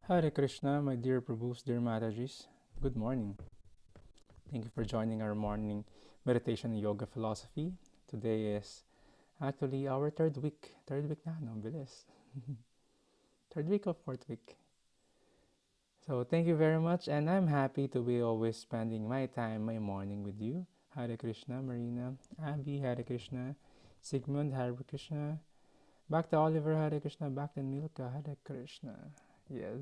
Hare Krishna, my dear Prabhus, dear Matajis. Good morning. Thank you for joining our morning meditation and yoga philosophy. Today is actually our third week. Third week na, no? Bilis. Third week or fourth week. So thank you very much, and I'm happy to be always spending my time, my morning with you. Hare Krishna, Marina, Abby, Hare Krishna, Sigmund, Hare Krishna, back to Oliver, Hare Krishna, back to Milka, Hare Krishna. Yes.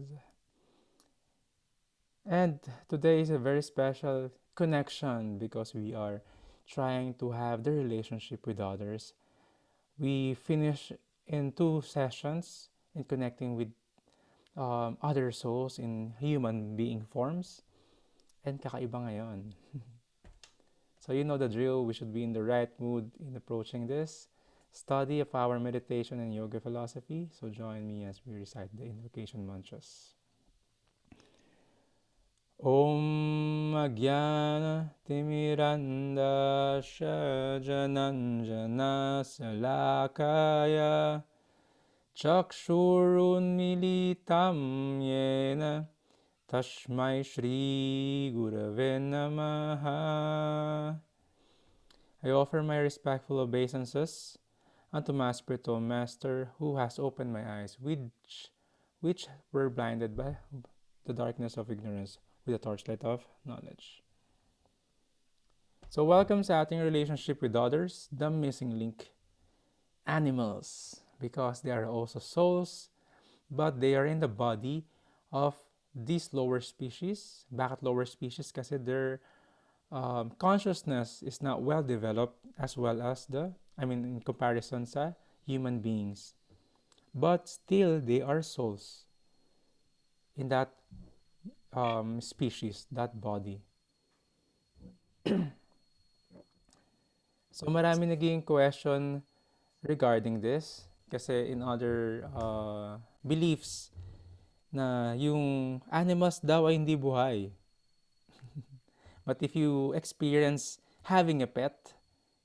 And today is a very special connection because we are trying to have the relationship with others. We finish in two sessions in connecting with other souls in human being forms. And kakaiba ngayon. So you know the drill. We should be in the right mood in approaching this study of our meditation and yoga philosophy. So join me as we recite the invocation mantras. ॐ अज्ञानतिमिरन्धस्य जनञ्जनशलाकाय चक्षुरुन्मीलितं येन तस्मै श्रीगुरवे नमः. I offer my respectful obeisances unto my spiritual master who has opened my eyes, which were blinded by the darkness of ignorance with the torchlight of knowledge. So welcome sa ating relationship with others, the missing link, animals, because they are also souls, but they are in the body of these lower species. Bakit lower species? Kasi their consciousness is not well developed as well as in comparison sa human beings. But still, they are souls in that species, that body. So marami naging question regarding this kasi in other beliefs na yung animals daw ay hindi buhay. But if you experience having a pet,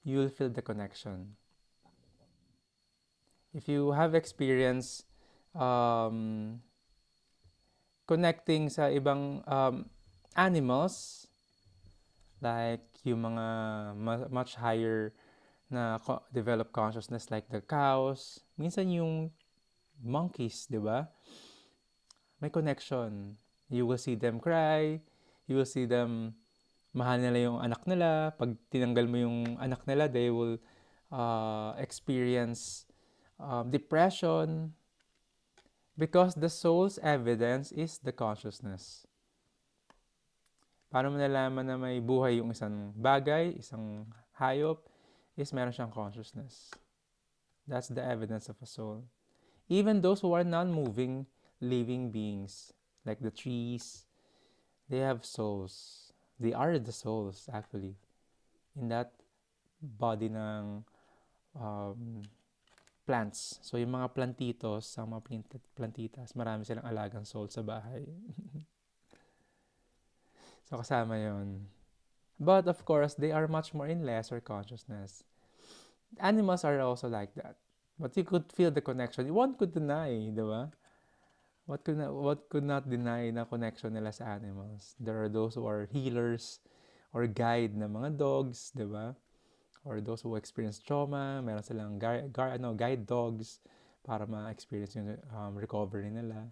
you'll feel the connection. If you have experience connecting sa ibang animals, like yung mga much higher na developed consciousness like the cows, minsan yung monkeys, di ba? May connection. You will see them cry, you will see them mahal nila yung anak nila. Pag tinanggal mo yung anak nila, they will experience depression because the soul's evidence is the consciousness. Paano mo nalaman na may buhay yung isang bagay, isang hayop, is meron siyang consciousness. That's the evidence of a soul. Even those who are non-moving, living beings, like the trees, they have souls. They are the souls, actually, in that body ng plants. So, yung mga plantitos, ang mga plantitas, marami silang alagang soul sa bahay. So, kasama yon. But, of course, they are much more in lesser consciousness. Animals are also like that. But you could feel the connection. One could deny, di ba? What could not deny na connection nila sa animals? There are those who are healers or guide na mga dogs, di ba? Or those who experience trauma, meron silang guide dogs para ma-experience yung recovery nila.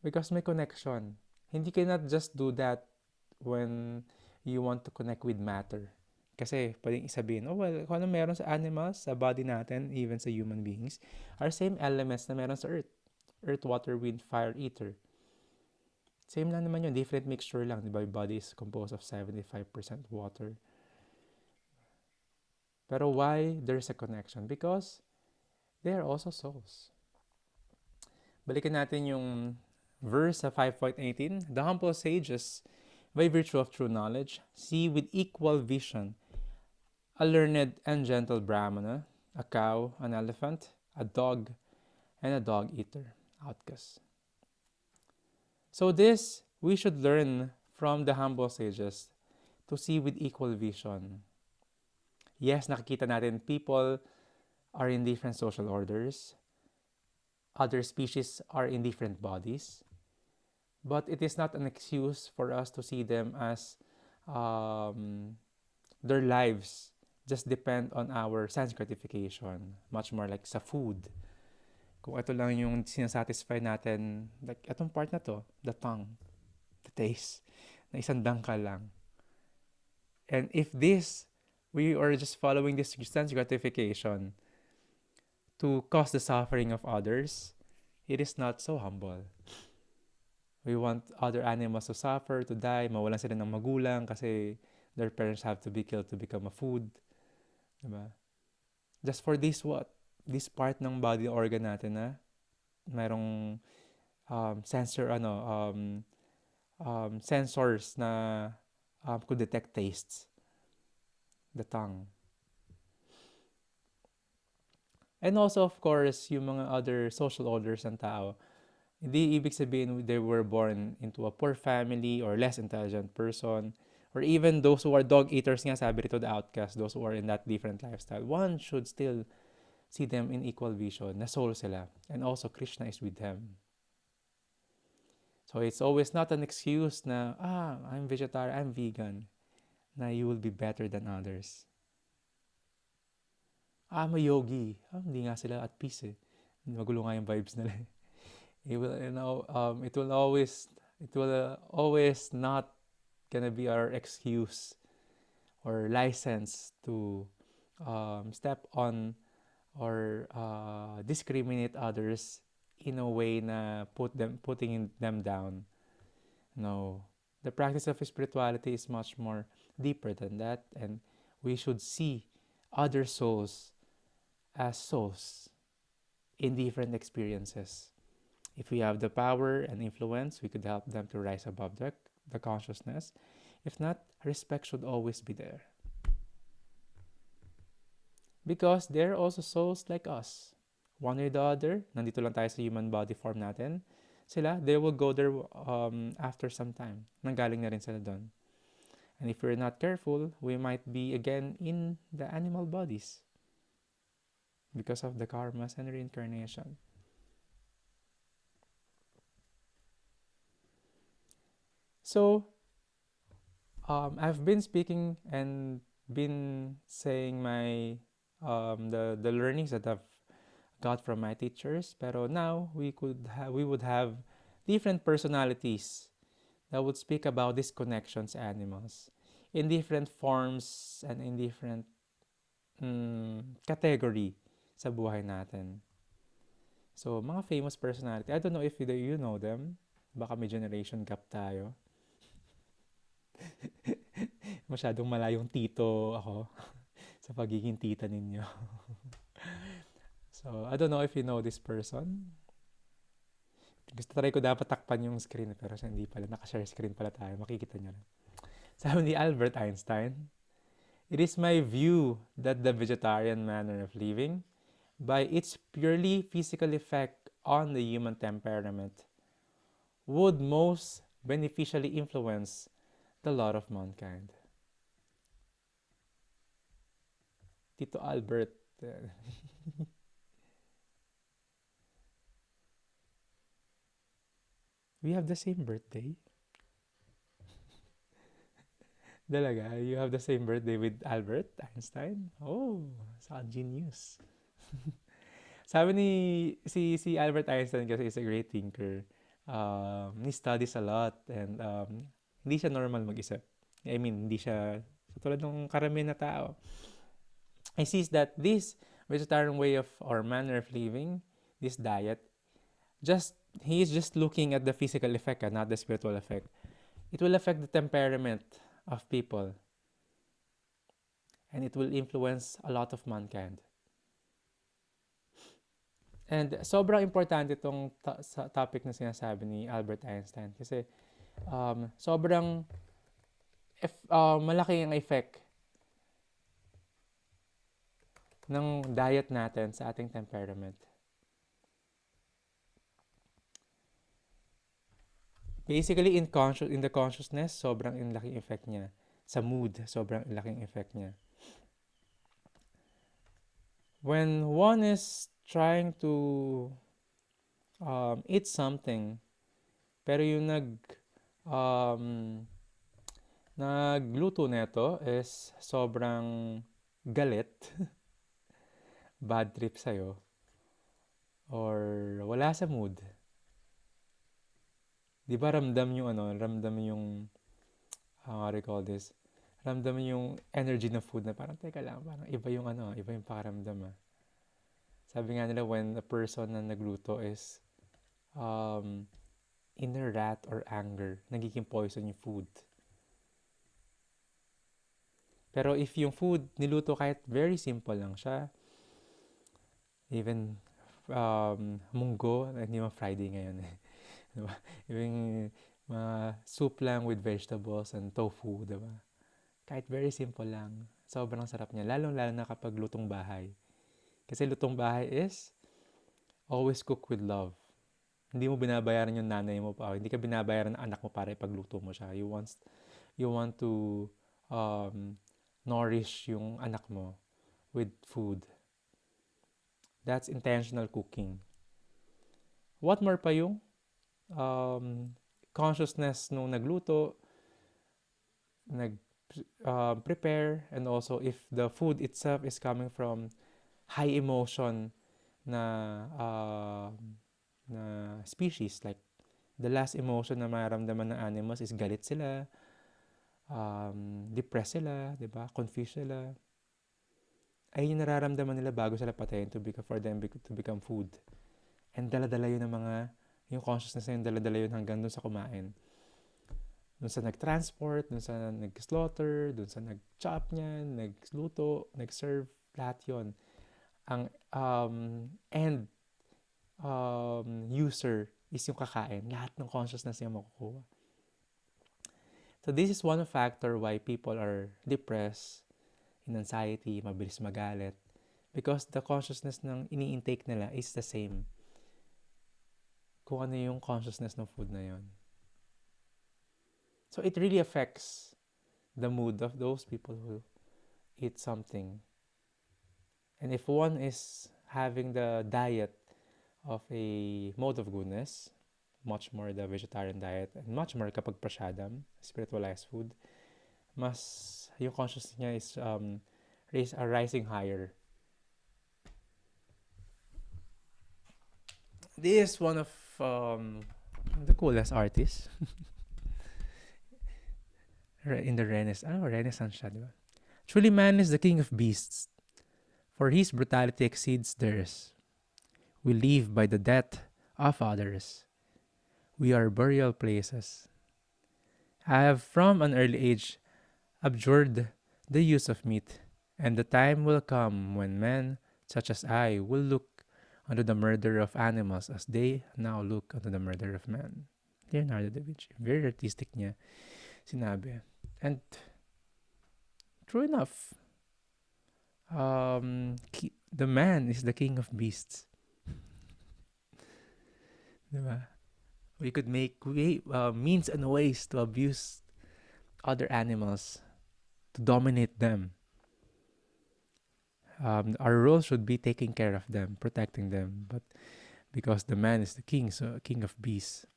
Because may connection. Hindi ka not just do that when you want to connect with matter. Kasi pwedeng isabihin, oh well, kung ano meron sa animals, sa body natin, even sa human beings, are same elements na meron sa earth. Earth, water, wind, fire, ether. Same lang naman yun, different mixture lang. Diba? Your body is composed of 75% water. Pero why there's a connection? Because they are also souls. Balikan natin yung verse sa 5.18. The humble sages, by virtue of true knowledge, see with equal vision a learned and gentle brahmana, a cow, an elephant, a dog, and a dog-eater, outcast. So this, we should learn from the humble sages to see with equal vision. Yes, nakikita natin people are in different social orders. Other species are in different bodies. But it is not an excuse for us to see them as um, their lives just depend on our sense gratification. Much more like sa food. Kung ito lang yung sinasatisfy natin, like itong part na to, the tongue, the taste, na isang dangkal lang. And if this, we are just following this sense gratification to cause the suffering of others, it is not so humble. We want other animals to suffer, to die, mawalan sila ng magulang kasi their parents have to be killed to become a food. Diba? Just for this what? This part ng body organ natin na mayroong sensors na could detect tastes. The tongue. And also, of course, yung mga other social orders ng tao, hindi ibig sabihin they were born into a poor family or less intelligent person, or even those who are dog eaters nga, sabi rito, the outcast, those who are in that different lifestyle. One should still see them in equal vision, na soul sila. And also, Krishna is with them. So it's always not an excuse na, I'm vegetarian, I'm vegan, na you will be better than others. I'm a yogi. Hindi nga sila at peace eh. Magulo nga yung vibes nila eh. It will always not gonna be our excuse or license to step on or discriminate others in a way na putting them down. No, the practice of spirituality is much more deeper than that, and we should see other souls as souls in different experiences. If we have the power and influence, we could help them to rise above the consciousness. If not, respect should always be there. Because they're also souls like us. One way or the other, nandito lang tayo sa human body form natin. Sila, they will go there after some time. Nanggaling na rin sila doon. And if we're not careful, we might be again in the animal bodies because of the karmas and reincarnation. So, I've been speaking and been saying my the learnings that I've got from my teachers. Pero now we would have different personalities that would speak about these connections animals in different forms and in different category sa buhay natin. So, mga famous personality. I don't know if you know them. Baka may generation gap tayo. Masyadong malayong tito ako sa pagiging tita ninyo. So, I don't know if you know this person. Gusto try ko dapat takpan yung screen pero hindi pala. Naka-share screen pala tayo. Makikita nyo lang. Sabi ni Albert Einstein, "It is my view that the vegetarian manner of living, by its purely physical effect on the human temperament, would most beneficially influence the lot of mankind." Tito Albert. We have the same birthday. Talaga? You have the same birthday with Albert Einstein? Oh, sa genius. Sabi ni si Albert Einstein kasi is a great thinker. He studies a lot and hindi siya normal mag-isip. I mean, hindi siya tulad ng karamihan na tao. He sees that this vegetarian way of or manner of living, this diet, he is just looking at the physical effect and not the spiritual effect. It will affect the temperament of people and it will influence a lot of mankind. And sobrang importante itong topic na sinasabi ni Albert Einstein kasi sobrang malaki ang effect ng diet natin sa ating temperament. Basically, in the consciousness, sobrang laking effect niya. Sa mood, sobrang laking effect niya. When one is trying to eat something Pero yung um, nagluto neto is sobrang galit, bad trip sa'yo, or wala sa mood. Di ba ramdam yung ramdam yung, how do you call this? Ramdam yung energy ng food na parang, teka lang, parang iba yung iba yung pakaramdam ah. Sabi nga nila, when a person na nagluto is um, in a wrath or anger, nagiging poison yung food. Pero if yung food niluto kahit very simple lang siya, even munggo, hindi naman Friday ngayon eh. Diba? Even mga soup lang with vegetables and tofu, diba? Kahit very simple lang, sobrang sarap niya. Lalo na kapag lutong bahay. Kasi lutong bahay is always cook with love. Hindi mo binabayaran yung nanay mo pa. Hindi ka binabayaran ng anak mo para ipagluto mo siya. You want to nourish yung anak mo with food. That's intentional cooking. What more pa yung consciousness nung nagluto, nag-prepare, and also if the food itself is coming from high emotion na species, like the last emotion na maramdaman ng animals is galit sila, depressed sila, diba? Confused sila. Ay yung nararamdaman nila bago sila patayin for them to become food. And dala-dala yun ng yung consciousness na yun, dala-dala yun hanggang dun sa kumain. Dun sa nag-transport, dun sa nag-slaughter, dun sa nag-chop niyan, nagluto, nag-serve, lahat yun. Ang end user is yung kakain. Lahat ng consciousness niya makukuha. So this is one factor why people are depressed, in anxiety, mabilis magalit. Because the consciousness ng ini-intake nila is the same. Kung ano yung consciousness ng food na yun. So it really affects the mood of those people who eat something. And if one is having the diet of a mode of goodness, much more the vegetarian diet, and much more kapag prasadam, spiritualized food, mas yung consciousness niya is rising higher. This is one of the coolest artists in the Renaissance siya, diba? Truly man is the king of beasts, for his brutality exceeds theirs. We live by the death of others. We are burial places. I have from an early age abjured the use of meat, and the time will come when men such as I will look unto the murder of animals as they now look unto the murder of men. Leonardo da Vinci. Very artistic niya sinabi. And true enough, the man is the king of beasts. Diba? We could make means and ways to abuse other animals, to dominate them. Our role should be taking care of them, protecting them. But because the man is the king, so king of beasts,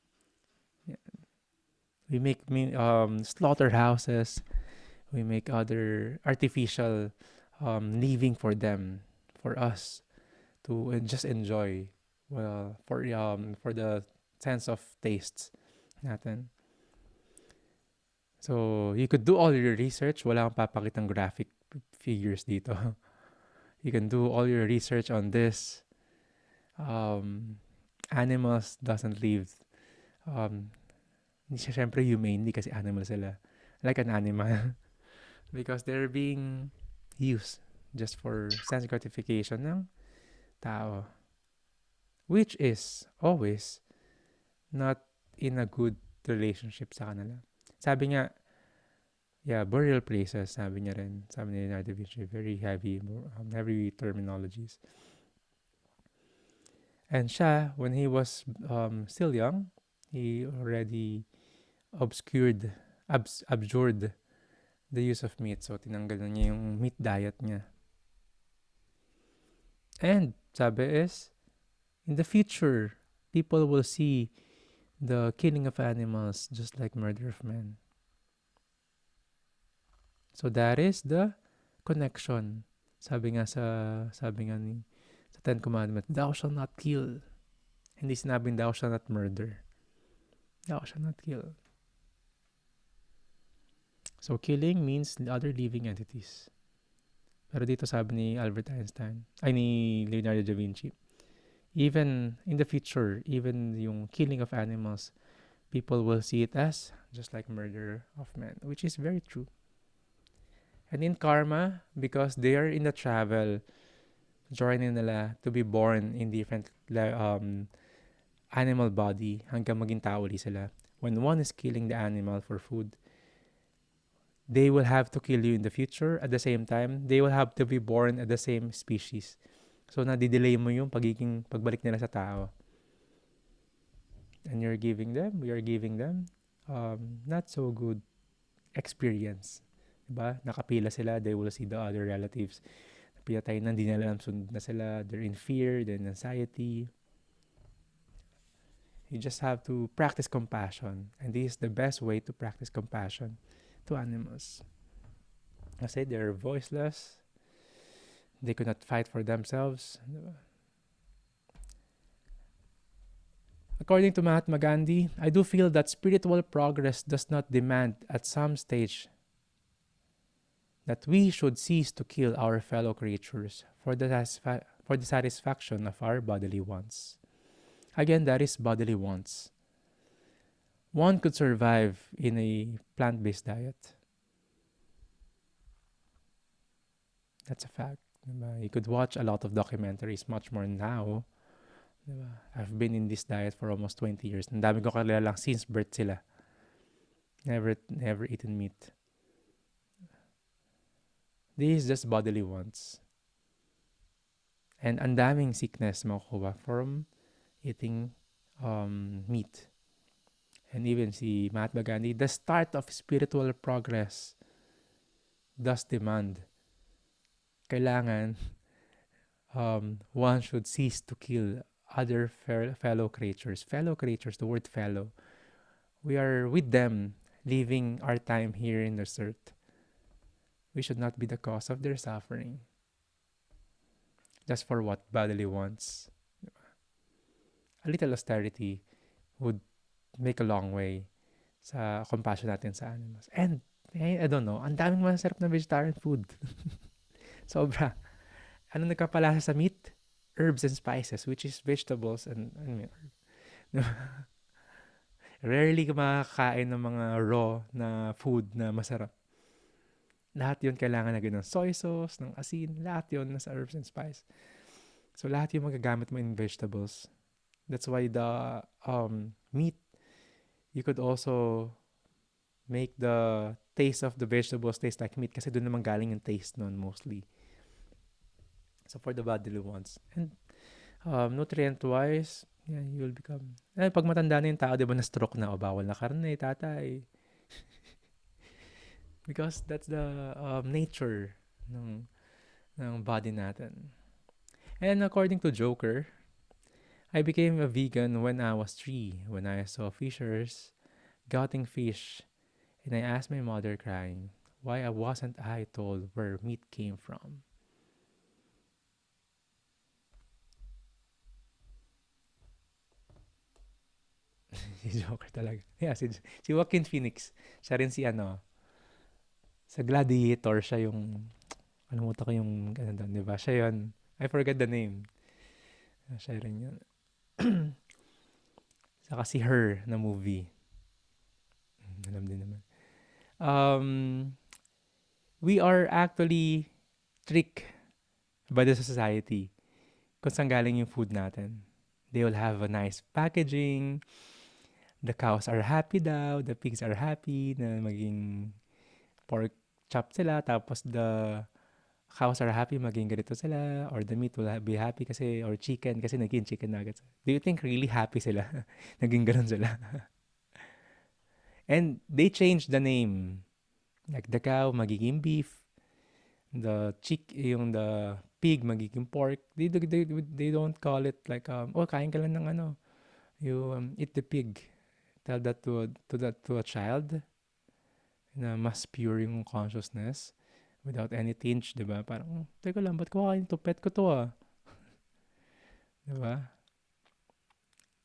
yeah. We make slaughterhouses. We make other artificial living for them, for us to just enjoy. Well, for the sense of tastes natin. So, you could do all your research. Wala kang papakitang graphic figures dito. You can do all your research on this. Animals doesn't live. Siyempre humane, hindi kasi animal sila. Like an animal. Because they're being used just for sense gratification ng tao. Which is always not in a good relationship sa kanila. Sabi nga, burial places, sabi niya rin. Sabi ni Leonardo da Vinci, very heavy terminologies. And siya, when he was still young, he already abjured the use of meat. So, tinanggal na niya yung meat diet niya. And, sabi is, in the future, people will see the killing of animals just like murder of men. So that is the connection. Sabi nga ni sa Ten Commandments, thou shalt not kill. Hindi sinabing thou shalt not murder. Thou shalt not kill. So killing means the other living entities. Pero dito sabi ni Albert Einstein, ay ni Leonardo da Vinci, even in the future, even yung killing of animals, people will see it as just like murder of men, which is very true. And in karma, because they are in the travel, journey nila to be born in different animal body hanggang maging tao ulit sila. When one is killing the animal for food, they will have to kill you in the future. At the same time, they will have to be born at the same species. So, nadidelay mo yung pagbalik nila sa tao. And we are giving them not so good experience. Diba? Nakapila sila, they will see the other relatives. Napiyatay na, hindi nila alam sunod na sila. They're in fear, they're in anxiety. You just have to practice compassion. And this is the best way to practice compassion to animals. Kasi they're voiceless. They could not fight for themselves. According to Mahatma Gandhi, I do feel that spiritual progress does not demand at some stage that we should cease to kill our fellow creatures for the satisfaction of our bodily wants. Again, that is bodily wants. One could survive in a plant-based diet. That's a fact. Diba? You could watch a lot of documentaries, much more now. Diba? I've been in this diet for almost 20 years. Ang dami ko kalilalang since birth sila. Never eaten meat. This is just bodily wants. And ang daming sickness makukuha from eating meat. And even si Mahatma Gandhi, the start of spiritual progress does demand. Kailangan one should cease to kill other fellow creatures. Fellow creatures, the word fellow. We are with them, living our time here in this earth. We should not be the cause of their suffering. Just for what bodily wants. A little austerity would make a long way sa compassion natin sa animals. And, I don't know, ang daming masarap na vegetarian food. Sobra. Ano nagkapalasa sa meat? Herbs and spices, which is vegetables and rarely ka makakain ng mga raw na food na masarap. Lahat yun kailangan na ng soy sauce, ng asin, lahat yun nasa herbs and spice. So lahat yung magagamit mo in vegetables. That's why the meat, you could also make the taste of the vegetables taste like meat kasi doon naman galing yung taste nun mostly. So for the bodily ones. And nutrient-wise, yeah, you will become... pag matanda na yung tao, di ba na-stroke na, o bawal na karne, tatay. Because that's the nature ng body natin. And according to Joker, I became a vegan when I was 3, when I saw fishers gutting fish, and I asked my mother crying, why wasn't I told where meat came from? Si Joker talaga. Yeah, si Joaquin Phoenix. Siya rin si sa Gladiator, siya yung, mo ko yung, doon, di ba? Siya yun. I forget the name. Siya rin yun. Saka si Her na movie. Alam din naman. We are actually tricked by the society kung saan galing yung food natin. They will have a nice packaging. The cows are happy daw. The pigs are happy na maging pork chop sila. Tapos the cows are happy maging ganito sila. Or the meat will be happy kasi, or chicken kasi naging chicken nuggets. Do you think really happy sila? Naging ganun sila. And they changed the name. Like the cow magiging beef. The pig magiging pork. They don't call it like, kain ka lang ng you eat the pig. tell that to a child na mas pure yung consciousness without any tinge, 'di ba? Parang, teka lang, ba't ko kakain to? Pet ko to ah. 'Di ba?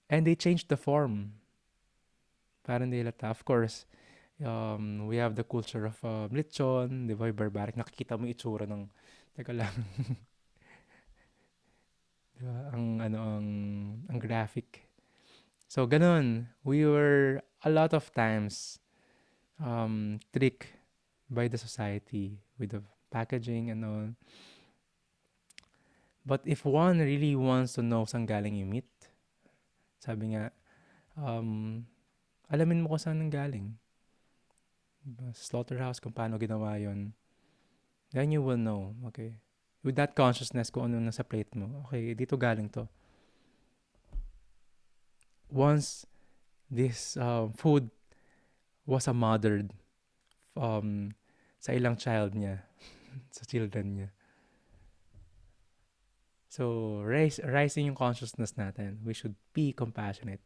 And they changed the form. Parang hindi halata. Of course, we have the culture of lechon, 'di ba? Yung barbaric. Nakikita mo yung itsura ng, teka lang, 'di ba? Ang graphic. So, ganun. We were a lot of times tricked by the society with the packaging and all. But if one really wants to know saan galing yung meat, sabi nga, um, alamin mo kung saan nanggaling. Diba? Slaughterhouse, kung paano ginawa yon, then you will know, okay? With that consciousness kung ano nasa plate mo, okay, dito galing to. Once this food was a mothered sa ilang child niya, sa children niya. So, rising yung consciousness natin. We should be compassionate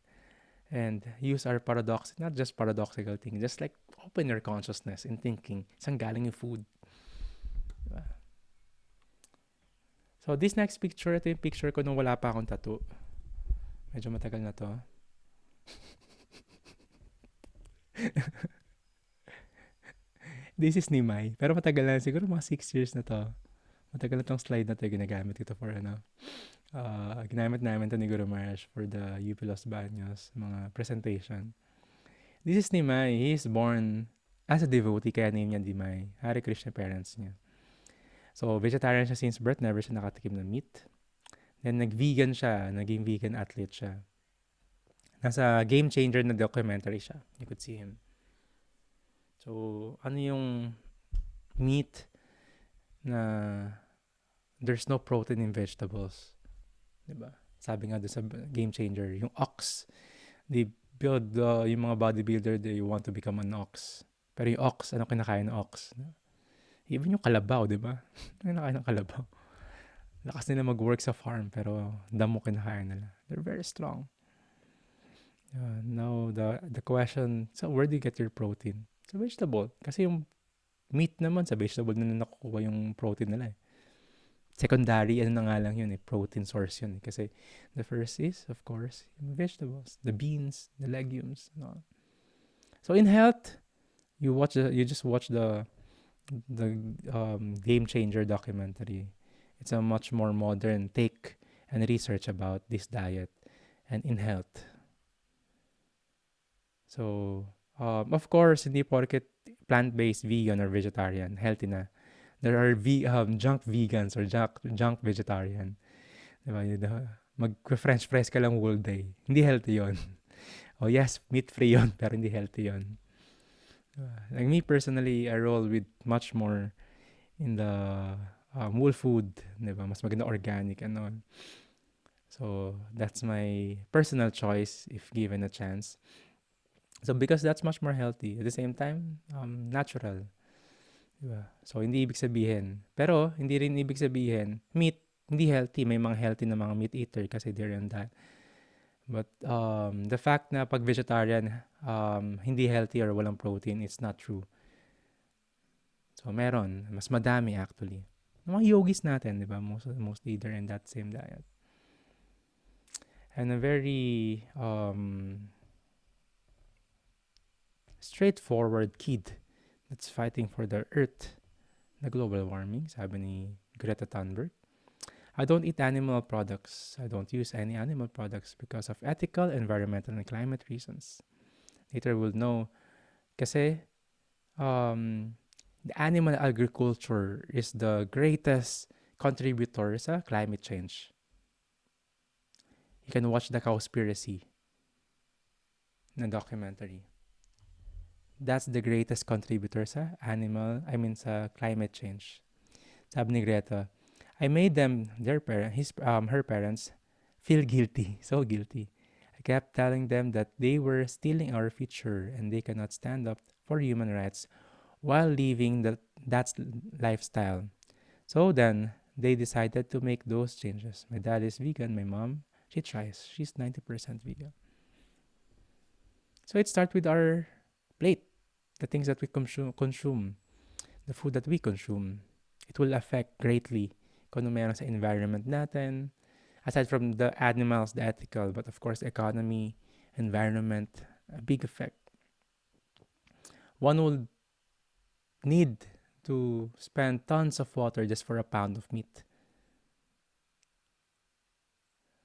and use our paradox, not just paradoxical thinking, just like open your consciousness in thinking, saan galing yung food. Diba? So, this next picture, ito yung picture ko nung wala pa akong tattoo. Medyo matagal na to. This is ni Mai. Pero matagal na, siguro mga 6 years na to. Matagal na tong slide na to, ginagamit ito for ginamit namin to ni Guru Maharaj for the UP Los Baños, mga presentation. This is ni Mai. He is born as a devotee, kaya name niya Nimai. Hare Krishna parents niya. So, vegetarian siya since birth, never siya nakatikim ng meat. Then, nag-vegan siya, naging vegan athlete siya. Nasa Game Changer na documentary siya. You could see him. So, ano yung meat na there's no protein in vegetables? Diba? Sabi nga doon sa Game Changer, yung ox, they build yung mga bodybuilder, they want to become an ox. Pero yung ox, ano kinakain ng ox? Even yung kalabaw, diba? Ano kinakain ng kalabaw? Lakas nila mag-work sa farm, pero damo kinakain nila. They're very strong. Now, the question, so where do you get your protein? Sa vegetable. Kasi yung meat naman, sa vegetable na nakukuha yung protein nila eh. Secondary, ano na nga lang yun eh, protein source yun eh. Kasi the first is, of course, yung vegetables, the beans, the legumes, no? So in health, you just watch the Game Changer documentary. It's a much more modern take and research about this diet and in health. So, of course, hindi porket plant-based, vegan, or vegetarian, healthy na. There are junk vegans or junk vegetarian. Diba? Mag-french fries ka lang all day. Hindi healthy yon. Oh yes, meat-free yon, pero hindi healthy yon. Like me personally, I roll with much more in the whole food. Diba? Mas maganda organic and all. So, that's my personal choice if given a chance. So, because that's much more healthy. At the same time, natural. Diba? So, hindi ibig sabihin. Pero, hindi rin ibig sabihin, meat, hindi healthy. May mga healthy na mga meat eater kasi they're in that. But, the fact na pag vegetarian, hindi healthy or walang protein, it's not true. So, meron. Mas madami actually. Mga yogis natin, diba? Mostly they're in that same diet. And a very, straightforward kid that's fighting for the earth, the global warming, sabi ni Greta Thunberg. I don't eat animal products. I don't use any animal products because of ethical, environmental, and climate reasons. Later we'll know kasi the animal agriculture is the greatest contributor sa climate change. You can watch the Cowspiracy na documentary. That's the greatest contributor sa sa climate change. Sabi ni Greta, I made them, her parents, feel guilty, so guilty. I kept telling them that they were stealing our future and they cannot stand up for human rights while living that lifestyle. So then, they decided to make those changes. My dad is vegan, my mom, she tries. She's 90% vegan. So it starts with our plate, the things that we consume, the food that we consume. It will affect greatly kung ano meron sa environment natin. Aside from the animals, the ethical, but of course, economy, environment, a big effect. One will need to spend tons of water just for a pound of meat.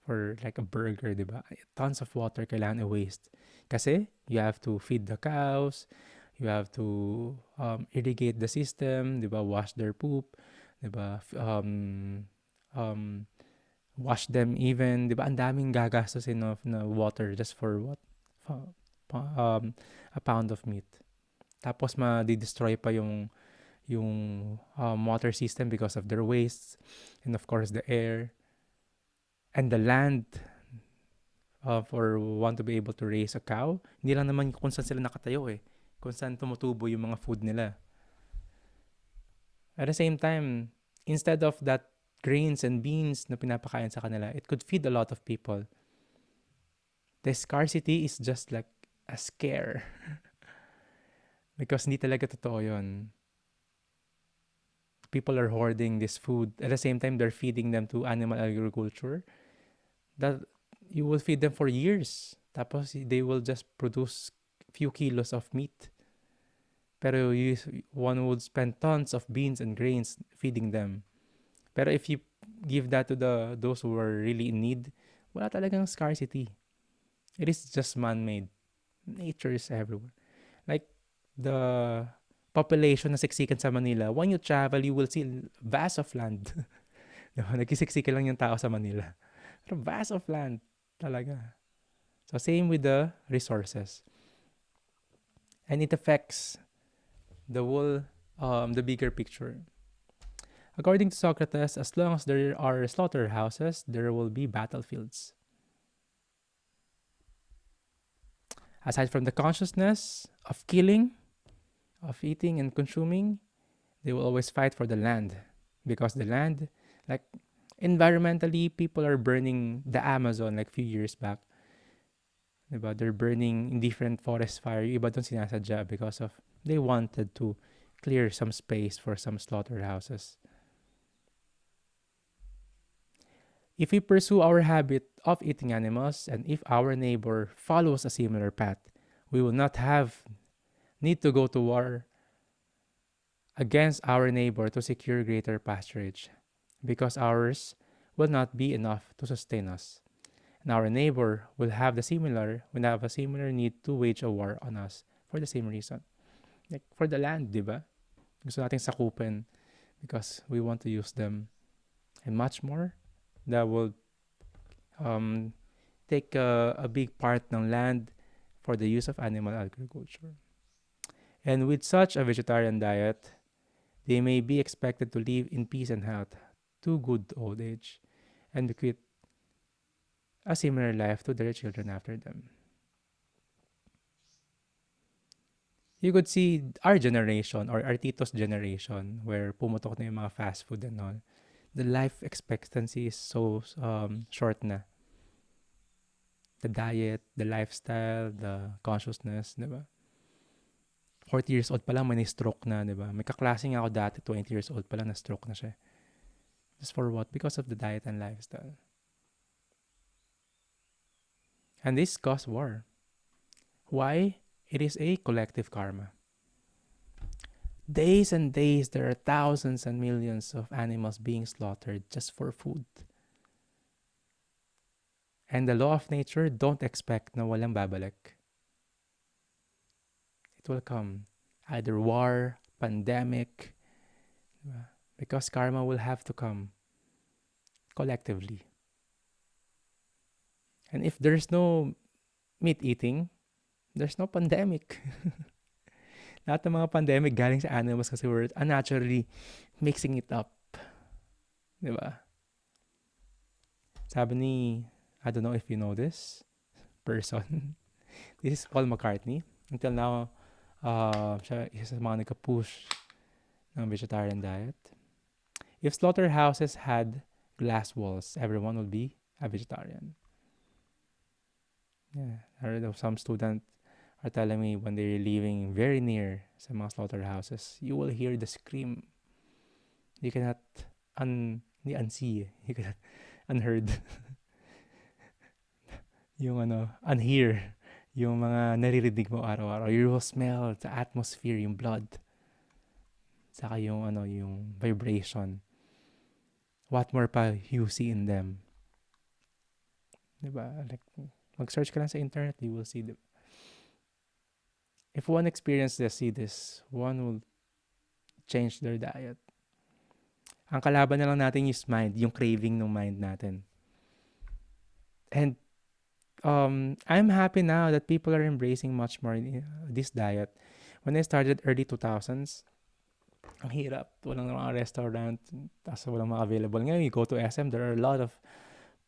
For like a burger, di ba? Tons of water kailangan i-waste. Kasi you have to feed the cows, you have to irrigate the system, di ba? Wash their poop, di ba? Wash them even, di ba? Ang daming gagastusin of na water just for what? Fa- a pound of meat. Tapos ma-destroy pa yung water system because of their wastes, and of course the air and the land, for one to be able to raise a cow. Hindi lang naman kung saan sila nakatayo eh. Kung saan tumutubo yung mga food nila. At the same time, instead of that grains and beans na pinapakain sa kanila, it could feed a lot of people. The scarcity is just like a scare. Because hindi talaga totoo yun. People are hoarding this food. At the same time, they're feeding them to animal agriculture. That you will feed them for years. Tapos they will just produce few kilos of meat. Pero one would spend tons of beans and grains feeding them. Pero if you give that to those who are really in need, wala talagang scarcity. It is just man-made. Nature is everywhere. Like the population na siksikan sa Manila, when you travel, you will see vast of land. Nagkisiksikan lang yung tao sa Manila. Pero vast of land talaga. So same with the resources. And it affects the whole, the bigger picture. According to Socrates, as long as there are slaughterhouses, there will be battlefields. Aside from the consciousness of killing, of eating and consuming, they will always fight for the land. Because the land, like environmentally, people are burning the Amazon like few years back. Diba? They're burning in different forest fire. Yung iba doon sinasadya because of they wanted to clear some space for some slaughterhouses. If we pursue our habit of eating animals, and if our neighbor follows a similar path, we will not need to go to war against our neighbor to secure greater pasturage, because ours will not be enough to sustain us. And our neighbor will have a similar need to wage a war on us for the same reason. Like for the land, di ba? Gusto nating sakupin because we want to use them. And much more that will take a big part ng land for the use of animal agriculture. And with such a vegetarian diet, they may be expected to live in peace and health to good old age and bequeath a similar life to their children after them. You could see our generation or our tito's generation where pumutok na yung mga fast food and all. The life expectancy is so short na. The diet, the lifestyle, the consciousness, di ba? 40 years old pa lang, may stroke na, di ba? May kaklase nga ako dati, 20 years old pa lang, na-stroke na siya. Just for what? Because of the diet and lifestyle. And this causes war. Why? It is a collective karma. Days and days, there are thousands and millions of animals being slaughtered just for food. And the law of nature, don't expect na walang babalik. It will come. Either war, pandemic, because karma will have to come collectively. And if there's no meat eating, there's no pandemic. Lahat ng mga pandemic galing sa animals kasi we're unnaturally mixing it up. Diba? Sabi ni, I don't know if you know this person. This is Paul McCartney. Until now, siya isa sa mga nagka-push ng vegetarian diet. If slaughterhouses had glass walls, everyone would be a vegetarian. Yeah, I heard of some student are telling me when they're living very near sa mga slaughterhouses, you will hear the scream. You cannot hindi unsee eh. You cannot unheard. Yung unhear. Yung mga naririnig mo araw-araw. You will smell the atmosphere, yung blood. Saka yung yung vibration. What more pa you see in them? Diba? Like, mag-search ka lang sa internet, you will see them. If one see this, one will change their diet. Ang kalaban na lang natin is mind, yung craving ng mind natin. And I'm happy now that people are embracing much more this diet. When I started early 2000s, ang hirap. Walang mga restaurant, tapos walang mga available. Ngayon, you go to SM, there are a lot of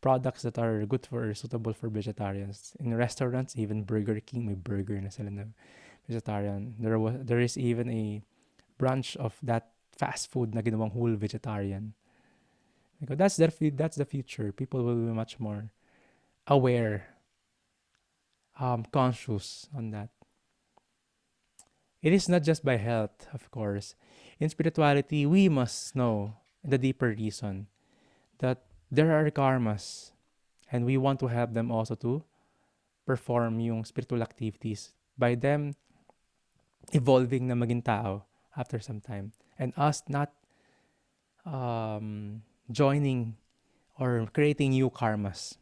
products that are good suitable for vegetarians. In restaurants, even Burger King, may burger na sila na vegetarian. There is even a branch of that fast food na ginawang whole vegetarian. Because that's the future. People will be much more aware, conscious on that. It is not just by health, of course. In spirituality, we must know the deeper reason that there are karmas and we want to help them also to perform yung spiritual activities by them evolving na maging tao after some time and us not joining or creating new karmas.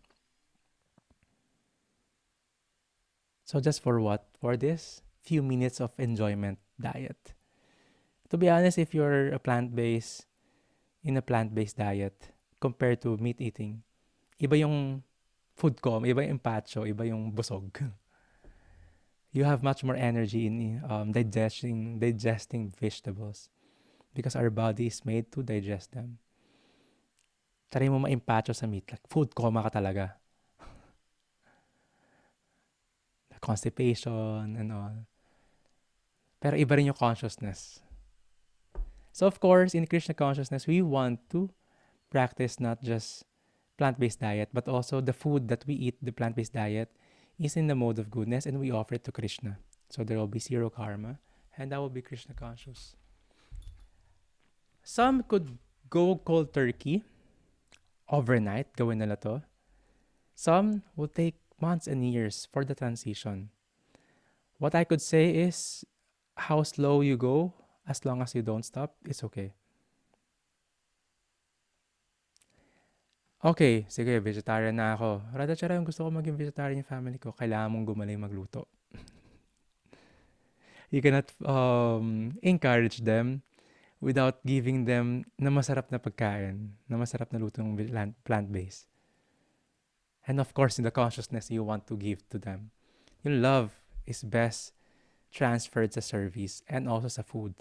So just for what? For this few minutes of enjoyment diet. To be honest, if you're in a plant-based diet compared to meat eating, iba yung food ko, iba yung empacho, iba yung busog. You have much more energy in digesting vegetables because our body is made to digest them. Try mo ma-empacho sa meat, like food coma ka talaga. Constipation and all. Pero iba rin yung consciousness. So of course, in Krishna Consciousness, we want to practice not just plant-based diet, but also the food that we eat, the plant-based diet, is in the mode of goodness and we offer it to Krishna. So there will be zero karma and that will be Krishna conscious. Some could go cold turkey overnight, gawin nila to. Some will take months and years for the transition. What I could say is how slow you go, as long as you don't stop, it's okay. Okay, sige, vegetarian na ako. Radachara, yung gusto ko maging vegetarian yung family ko, kailangan mong gumaling magluto. You cannot encourage them without giving them na masarap na pagkain, na masarap na lutong plant-based. And of course, in the consciousness you want to give to them. Yung love is best transferred sa service and also sa food.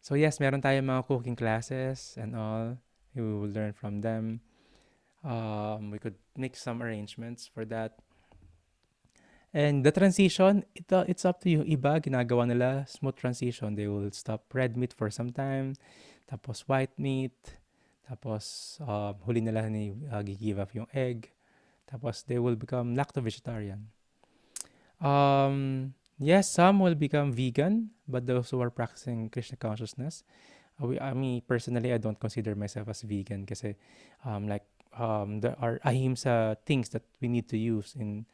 So yes, meron tayong mga cooking classes and all. You will learn from them. We could make some arrangements for that. And the transition, it's up to you. Iba, ginagawa nila smooth transition. They will stop red meat for some time. Tapos white meat. Tapos huli nila ni give up yung egg. Tapos they will become lacto-vegetarian. Yes, some will become vegan, but those who are practicing Krishna consciousness, me personally, I don't consider myself as vegan kasi there are ahimsa things that we need to use in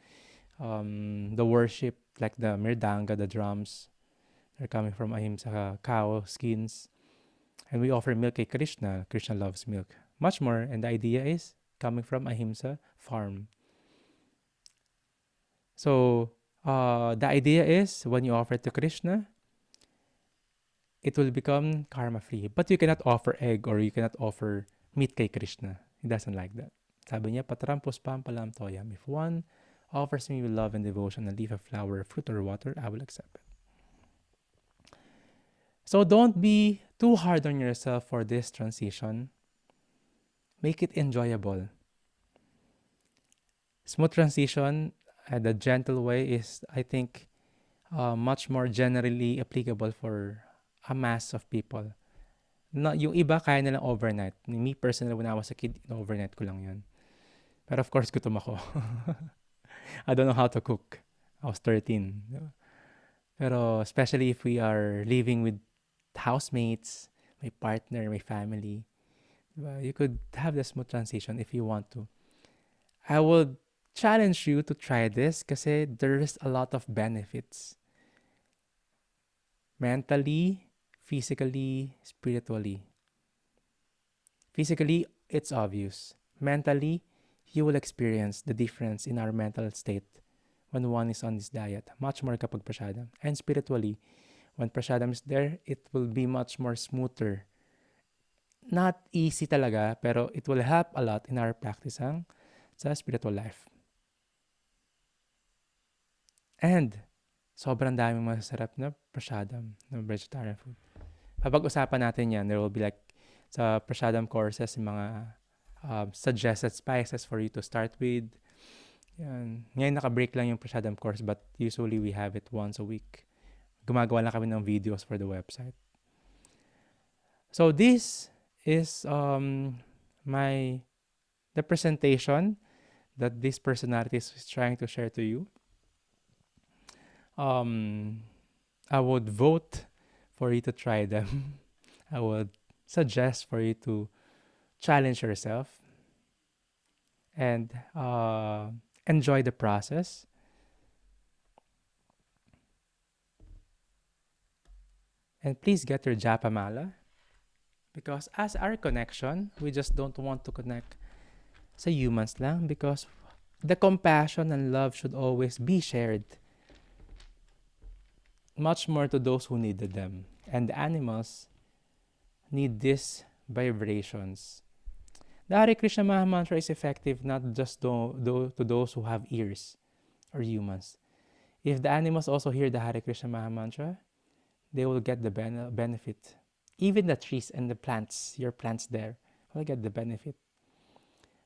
the worship, like the mirdanga, the drums. They're coming from ahimsa cow skins. And we offer milk kay Krishna. Krishna loves milk much more. And the idea is coming from ahimsa farm. So the idea is when you offer it to Krishna, it will become karma free. But you cannot offer egg or you cannot offer meat kay Krishna. He doesn't like that. Sabi niya, patarampos pampalam toyam. If one offers me with love and devotion a leaf, a flower, fruit, or water, I will accept it. So don't be too hard on yourself for this transition. Make it enjoyable. Smooth transition, the gentle way is, I think, much more generally applicable for a mass of people. Yung iba, kaya nilang overnight. Me personally, when I was a kid, overnight ko lang yun. Pero of course, gutom ako. I don't know how to cook. I was 13. Pero especially if we are living with housemates, my partner, my family, you could have the smooth transition if you want to. I would challenge you to try this kasi there's a lot of benefits. Mentally, physically, spiritually. Physically, it's obvious. Mentally, you will experience the difference in our mental state when one is on this diet. Much more kapag prasadam. And spiritually, when prasadam is there, it will be much more smoother. Not easy talaga, pero it will help a lot in our practice sa spiritual life. And sobrang daming masasarap na prasadam, na vegetarian food. Papag-usapan natin yan. There will be like sa prasadam courses, yung mga suggested spices for you to start with. Yan. Ngayon naka-break lang yung prasadam course but usually we have it once a week. Gumagawa lang kami ng videos for the website. So this is the presentation that this personality is trying to share to you. I would vote for you to try them. I would suggest for you to challenge yourself and enjoy the process. And please get your japamala because as our connection, we just don't want to connect sa humans lang because the compassion and love should always be shared much more to those who needed them. And the animals need these vibrations. The Hare Krishna Maha Mantra is effective not just to those who have ears or humans. If the animals also hear the Hare Krishna Maha Mantra, they will get the benefit. Even the trees and the plants, your plants there, will get the benefit.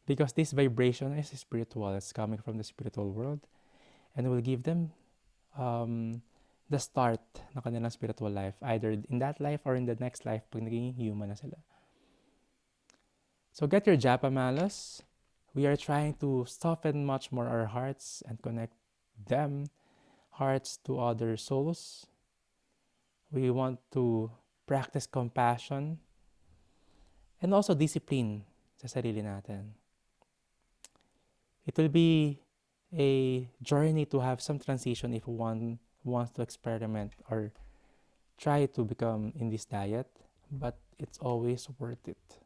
Because this vibration is spiritual, it's coming from the spiritual world, and will give them the start ng kanilang spiritual life, either in that life or in the next life pag naging human na sila. So get your japa malas. We are trying to soften much more our hearts and connect them, hearts to other souls. We want to practice compassion and also discipline sa sarili natin. It will be a journey to have some transition if one wants to experiment or try to become in this diet, but it's always worth it.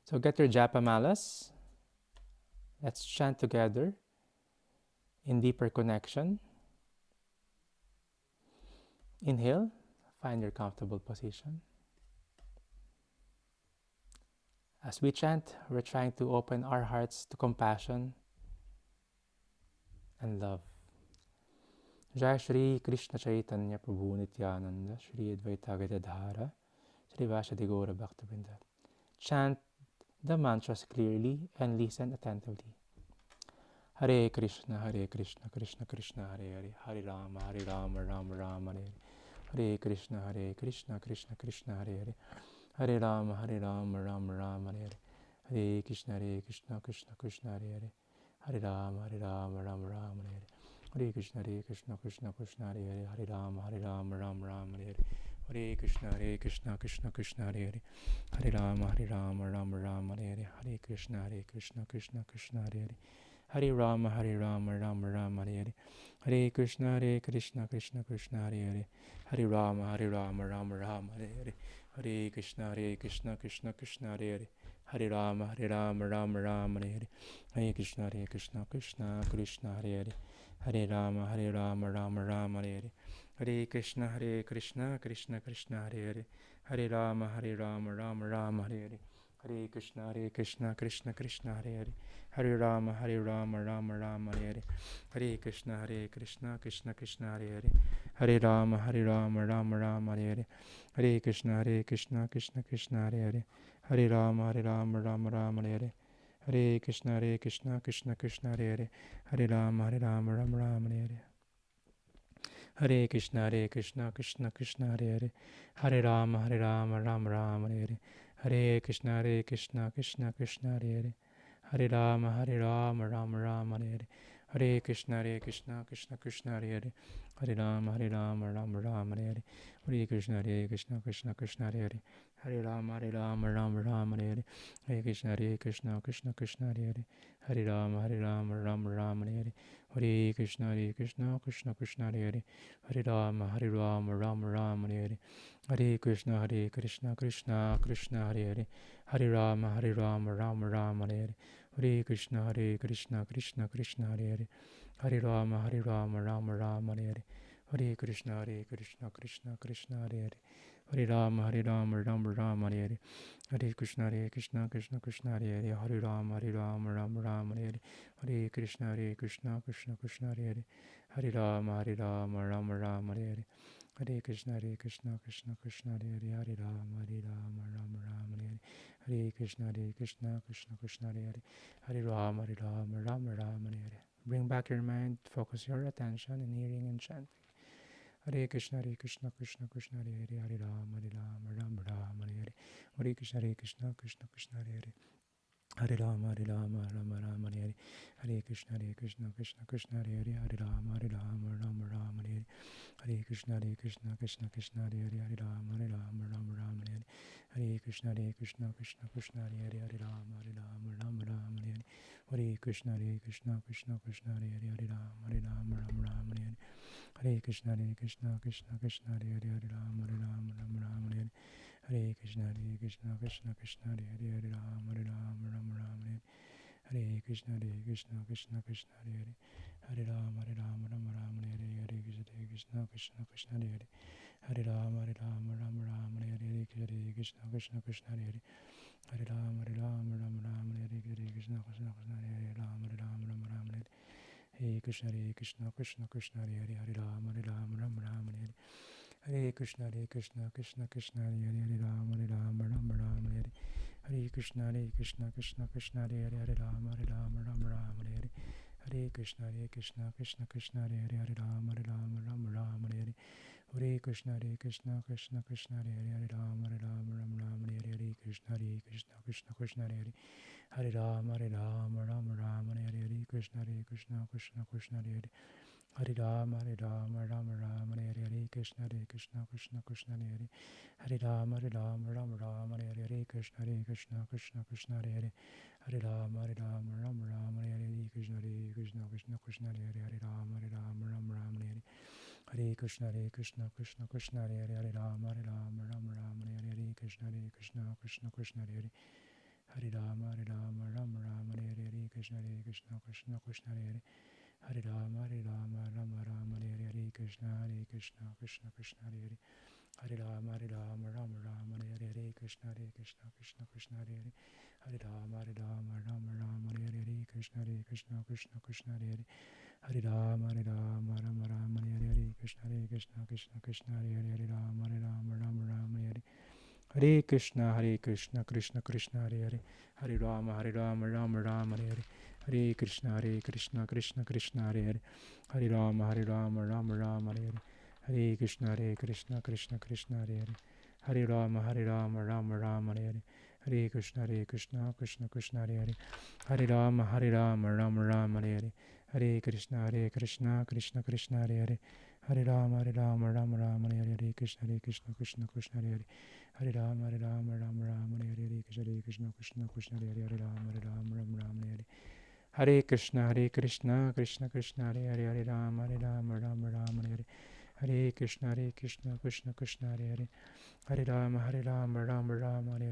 So get your japa malas. Let's chant together in deeper connection. Inhale, find your comfortable position. As we chant, we're trying to open our hearts to compassion and love. Jai Shri Krishna Chaitanya Prabhu Nityananda Shri Advaita Gadadhara Shri Vasudeva Gaura Bhaktivinoda. Chant the mantras clearly and listen attentively. Hare Krishna, Krishna Krishna, Hare Hare, Hare Rama, Rama Rama, Hare Hare Krishna, Krishna Krishna, Hare Hare, Hare Rama, Rama Rama, Hare Hare, Hare Krishna, Krishna Krishna, Hare Hare, Hare Rama, Rama Rama, Hare Hare, Hare Krishna, Krishna Krishna, Hare Hare, Hare Rama, Rama Rama, Hare Hare, Hare Krishna, Krishna Krishna, Hare Hare, Hare Rama, Rama Rama, Hare Hare, Hare Krishna, Krishna Krishna, Hare Hare, Hare Rama, Rama Rama, Hare Hare, Hare Krishna, Krishna Krishna, Hare Hare, Hare Rama, Rama, Hare Hare, Hare Krishna, Krishna, Hare Hare, Hare Rama, Rama, Hare Hare, Hare Krishna, Krishna, Hare Hare, Hare Rama, Rama, Hare Hare, Hare Krishna, Krishna, Hare Hare, Hare Rama, Rama, Hare Hare, Hare Krishna, Krishna, Hare Hare, Hare Rama, Rama, Hare Hare, Hare Krishna, Krishna, Hare Hare, Hare Rama, Rama, Hare Hare, Hare Krishna, Krishna, Hare Hare, Hare Rama, Rama, Hare Hare, Hare Krishna, Krishna, Hare Hare, Hare Rama, Rama, Hare Hare, Hare Krishna, Krishna, Hare Hare, Hare Rama, Rama, Hare Hare, Hare Krishna, Krishna Krishna, Hare Hare. Hare Rama, Rama Rama, Hare Hare. Hare Krishna, Krishna Krishna, Hare Hare. Hare Rama, Rama Rama, Hare Hare. Hare Krishna, Krishna Krishna, Hare Hare. Hare Rama, Rama Rama, Hare Hare. Hare Krishna, Krishna Krishna, Hare Hare. Hare Rama, Rama Rama, Hare Hare. Hare Krishna, Krishna Krishna, Hare Hare. Hare Rama, Rama Rama, Hare Hare. Hare Krishna, Krishna Krishna, Hare Hare. Hare Rama, Rama Rama, Hare Hare. Hare Krishna, Krishna Krishna, Hare Hare. Hare Rama, Rama Rama, Hare Hare. Hare Krishna, Krishna Krishna, Hare Hare. Hare Rama, Rama Rama, Hare Hare. Hare Krishna, Krishna Krishna, Hare Hare. Hare Rama, Rama Rama, Hare Hare. Hare Krishna, Krishna Krishna, Hare Hare. Hare Rama, Rama Rama, Hare Hare. Hare Krishna, Krishna Krishna, Hare Hare. Hare Rama, Rama Rama, Hare Hare. Hare Krishna, Krishna Krishna, Hare Hare. Hare Rama, Rama Rama, Hare Hare. Bring back your mind, focus your attention in hearing and chanting. Hare Krishna, Krishna Krishna, Hare Hare. Hare Rama, Rama Rama, Hare Hare. Hare Krishna, Krishna Krishna, Hare Hare. Hare Rama, Rama Rama, Hare Hare. Hare Krishna, Krishna Krishna, Hare Hare. Hare Rama, Rama Rama, Hare Hare. Hare Krishna, Krishna Krishna, Hare Hare. Hare Rama, Rama Rama, Hare Hare. Hare Krishna, Krishna Krishna, Hare Hare. Hare Rama, Rama Rama, Hare Hare. Hare Krishna, Krishna Krishna, Hare Hare. Hare Rama, Rama Rama, Hare Hare. Hare Krishna, Krishna Krishna, Hare Hare. Hare Rama, Rama Rama, Hare Hare. Hare Krishna, Krishna Krishna, Hare Hare. Hare Rama, Rama Rama, Hare Hare. Hare Krishna, Krishna Krishna, Hare Hare. Hare Rama, Rama Rama, Hare Hare. Hare Krishna, Krishna Hare Hare. Hare Rama, Rama Rama, Hare Hare. Hare Krishna, Krishna Hare Hare. Hare Rama, Rama Rama, Hare Hare. Hare Krishna, Krishna Hare Hare. Rama, Rama Rama, Hare Hare. Hare Krishna, Krishna Hare Hare. Hare Rama, Rama Rama, Hare Hare. Hare Krishna, Krishna Hare Hare. Hare Rama, Rama Rama, Hare Hare. Hare Krishna, Krishna Hare Hare. Hare Rama, Rama Rama, Hare Hare. Hare Krishna, Krishna Hare Hare. Hare Rama, Rama Rama, Hare Hare. Hare Krishna, Krishna Hare Hare. Hare Rama, Rama Hare Hare. Hare Krishna, Krishna Hare Hare. Hare Rama, Rama Hare Hare. Krishna, Krishna Hare Hare. Hare Rama, Rama Hare Hare. Krishna, Krishna Hare Hare. Hare Rama, Rama Hare Hare. Krishna, Krishna Hare Hare. Hare Rama, Rama Hare Hare. Krishna, Krishna Hare Hare. Hare Rama, Rama Hare Hare. Hare Krishna, Krishna Hare Hare. Hare Rama, Rama Hare Hare. Krishna, Krishna Hare Hare. Hare Rama, Rama Hare Hare. Krishna, Krishna Hare Hare. Hare Rama, Rama Hare Hare. Krishna, Krishna Hare Hare. Hare Rama, Rama Hare Hare. Krishna, Krishna Hare Hare. Hare Rama, Rama Hare Hare. Krishna, Krishna Hare Hare. Hare Rama, Rama Hare Hare. Krishna, Krishna Hare Hare. Hare Rama, Rama Hare Hare. Hare Krishna, Krishna Hare Hare. Hare Rama, Rama Hare Hare. Hare Krishna, Krishna Hare Hare. Hare Rama, Rama Hare Hare. Hare Krishna, Krishna Hare Hare. Hare Rama, Rama Hare Hare. Hare Krishna, Krishna Hare Hare. Hare Rama, Rama Hare Hare. Hare Krishna, Krishna Hare Hare. Hare Rama, Rama Hare Hare. Krishna, Krishna Hare Hare. Hare Rama, Rama Hare Hare. Krishna, Krishna Hare Hare. Hare Rama, Rama Hare Hare. Hare Krishna, Krishna Hare Hare. Hare Rama, Rama Hare Hare. Hare Krishna, Krishna Hare Hare. Hare Rama, Rama Hare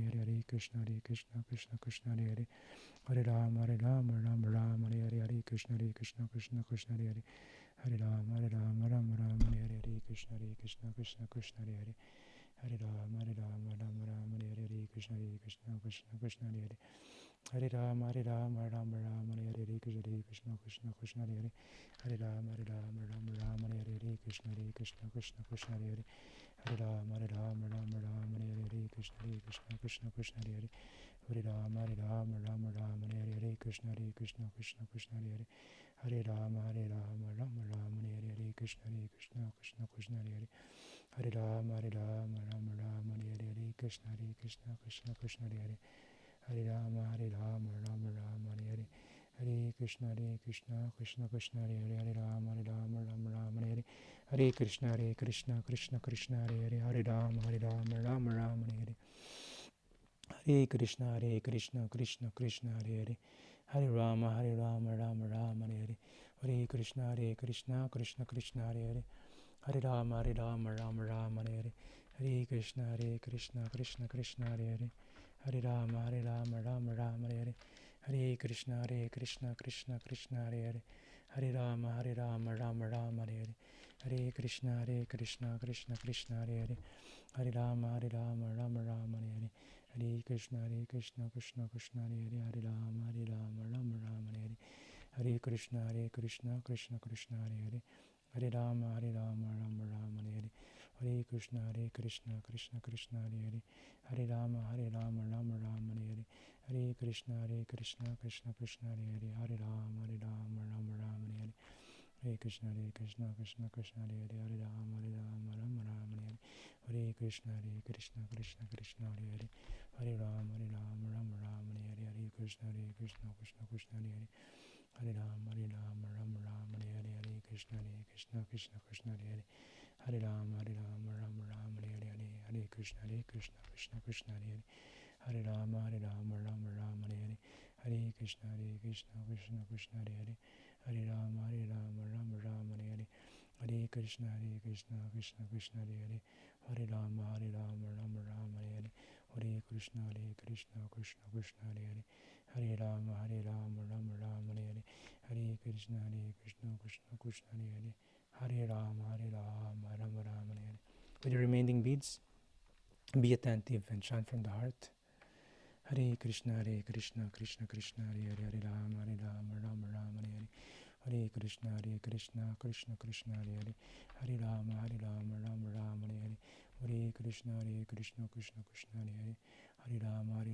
Hare. Hare Krishna, Krishna Hare Hare. Hare Rama, Rama Hare Hare. Hare Krishna, Krishna Hare Hare. Hare Rama, Rama Hare Hare. Hare Krishna, Krishna Hare Hare. Hare Rama, Rama Hare Hare. Hare Krishna, Krishna Hare Hare. Hare Rama, Rama Hare Hare. Hare Krishna, Krishna Hare Hare. Hare Rama, Rama Hare Hare. Krishna, Krishna Hare Hare. Hare Rama, Rama Hare Hare. Krishna, Krishna Hare Hare. Hare Rama, Rama Hare Hare. Krishna, Krishna Hare Hare. Hare Rama, Rama Hare Hare. Krishna, Krishna Hare Hare. Hare Rama, Rama Rama, Hare Krishna, Krishna Krishna, Hare Rama, Rama Rama, Hare Krishna, Krishna Krishna, Hare Rama, Rama Rama, Hare Krishna, Krishna Krishna, Hare Rama, Rama Rama, Hare Krishna, Krishna Krishna, Hare Rama, Rama Rama, Hare Krishna, Krishna Krishna, Hare Rama, Rama Rama, Hare Krishna, Krishna Krishna, Hare Rama, Rama Rama, Hare Krishna, Krishna Krishna, Hare Rama, Rama Rama, Hare Krishna, Krishna Krishna, Hare Rama, Rama Rama, Hare Krishna, Krishna Krishna, Hare Rama, Rama Rama, Hare Krishna, Krishna Krishna, Hare Rama, Rama Rama, Hare Krishna, Krishna Krishna, Hare Rama, Rama Rama, Hare Krishna, Krishna Krishna, Hare Rama, Rama Rama, Hare Krishna, Krishna Krishna, Hare Rama, Rama Rama, Hare Krishna, Krishna Krishna, Hare Rama, Rama Rama, Hare Krishna, Krishna Krishna, Hare Rama, Rama Rama, Hare Krishna, Krishna Krishna, Hare Rama, Rama Rama, Hare Krishna, Krishna Krishna, Hare Rama, Rama Rama, Hare Krishna, Krishna Krishna, Hare Rama, Rama Rama, Hare Krishna, Krishna Krishna, Hare Rama, Rama Rama, Hare Krishna, Krishna Krishna, Hare Rama, Rama Rama, Hare Krishna, Krishna Krishna, Hare Rama, Rama Rama, Hare Krishna, Krishna Krishna, Hare Rama, Rama Rama. With the remaining beads, be attentive and chant from the heart. Hare Krishna, Krishna Krishna, Hare Rama, Rama Rama, Hare Krishna, Krishna Krishna, Hare Rama, Rama Rama, Hare Krishna, Krishna Krishna, Hare Rama,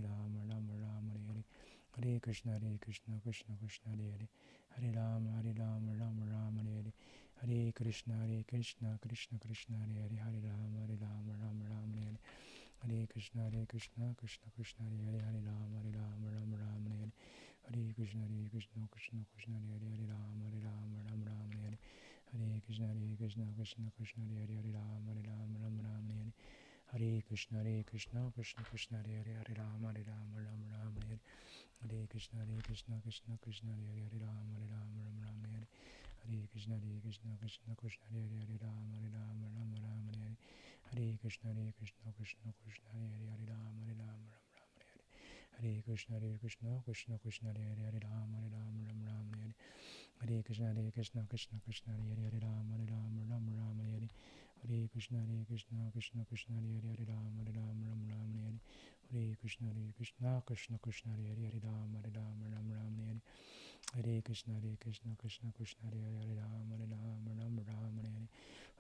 Rama Rama, Hare Krishna, Krishna Krishna, Hare Rama, Rama Rama, Hare Krishna, Krishna Krishna, Hare Rama, Rama Rama, Hare Krishna, Krishna Krishna, Hare Rama, Rama Rama, Hare Krishna, Krishna Krishna, Hare Rama, Rama Rama, Hare Krishna, Krishna Krishna, Hare Rama, Rama Rama, Hare Krishna, Krishna Krishna, Hare Rama, Rama Rama, Hare Krishna, Krishna Krishna, Hare Rama, Rama Rama, Hare Krishna, Krishna Krishna, Hare Rama, Rama Rama, Hare Krishna, Krishna Krishna, Hare Rama, Rama Rama, Hare Krishna, Krishna Krishna, Hare Rama, Rama Rama, Hare Krishna, Krishna Krishna, Hare Rama, Rama Rama, Hare Krishna, Krishna Krishna, Hare Rama, Rama Rama, Hare Krishna, Krishna Krishna, Hare Rama, Rama Rama, Hare Krishna, Krishna Krishna, Hare Rama, Rama Rama,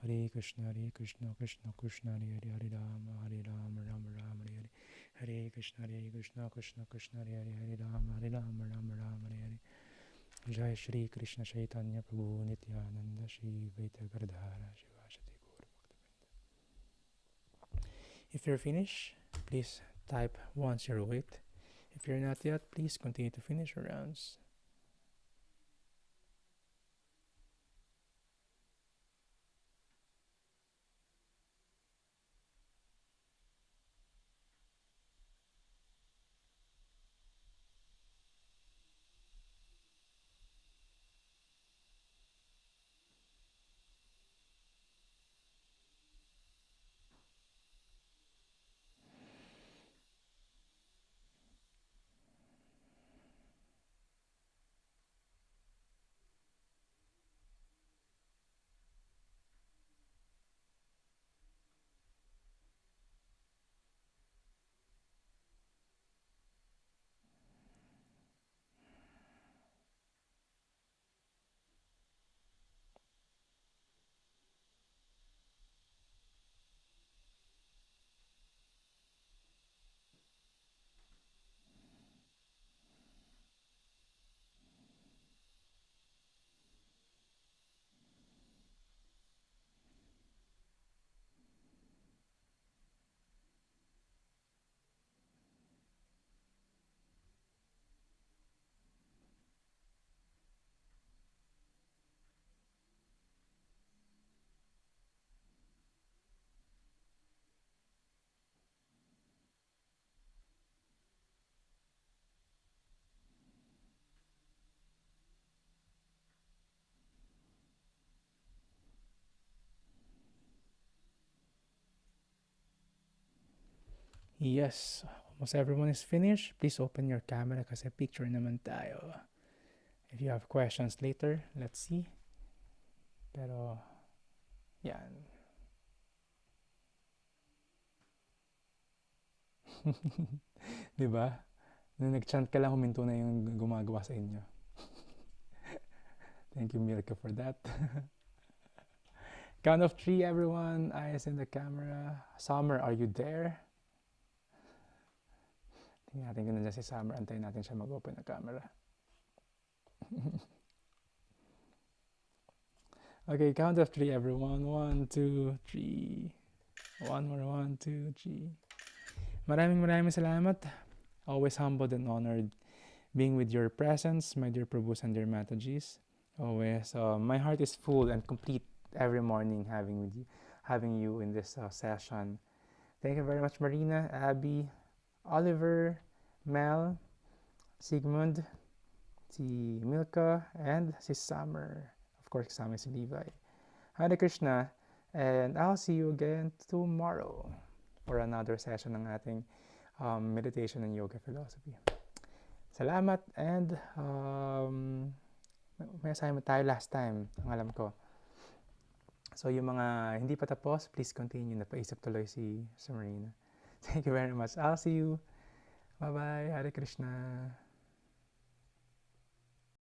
Hare Krishna, Krishna Krishna, Hare Rama, Rama Rama, Hare Krishna, Krishna Krishna, Hare Rama, Rama Rama, Jai Shri Krishna Chaitanya Prabhu Nityananda Shri Vaita Gardhara Shivashati Gaur Bhakta. If you're finished, please type 108. If you're not yet, please continue to finish your rounds. Yes, almost everyone is finished. Please open your camera kasi picture naman tayo. If you have questions later, let's see. Pero, yan. Diba? Nung nag-chant ka lang, huminto na yung gumagawa sa inyo. Thank you, Milka, for that. Count of 3, everyone. Eyes in the camera. Summer, are you there? Tingnan natin kung nandiyan si Summer. Antayin natin siya mag-open na camera. Okay, count of 3, everyone. 1, 2, 3. One more, 1, 2, 3. Maraming salamat. Always humbled and honored being with your presence, my dear Prabhus and dear Matajis. Always, my heart is full and complete every morning having you in this session. Thank you very much, Marina, Abby, Oliver, Mel, Sigmund, si Milka, and si Summer. Of course, kasama si Levi. Hare Krishna, and I'll see you again tomorrow for another session ng ating meditation and yoga philosophy. Salamat, and may assignment tayo last time, ang alam ko. So yung mga hindi pa tapos, please continue. Napaisip tuloy si Marina. Thank you very much. I'll see you. Bye-bye. Hare Krishna.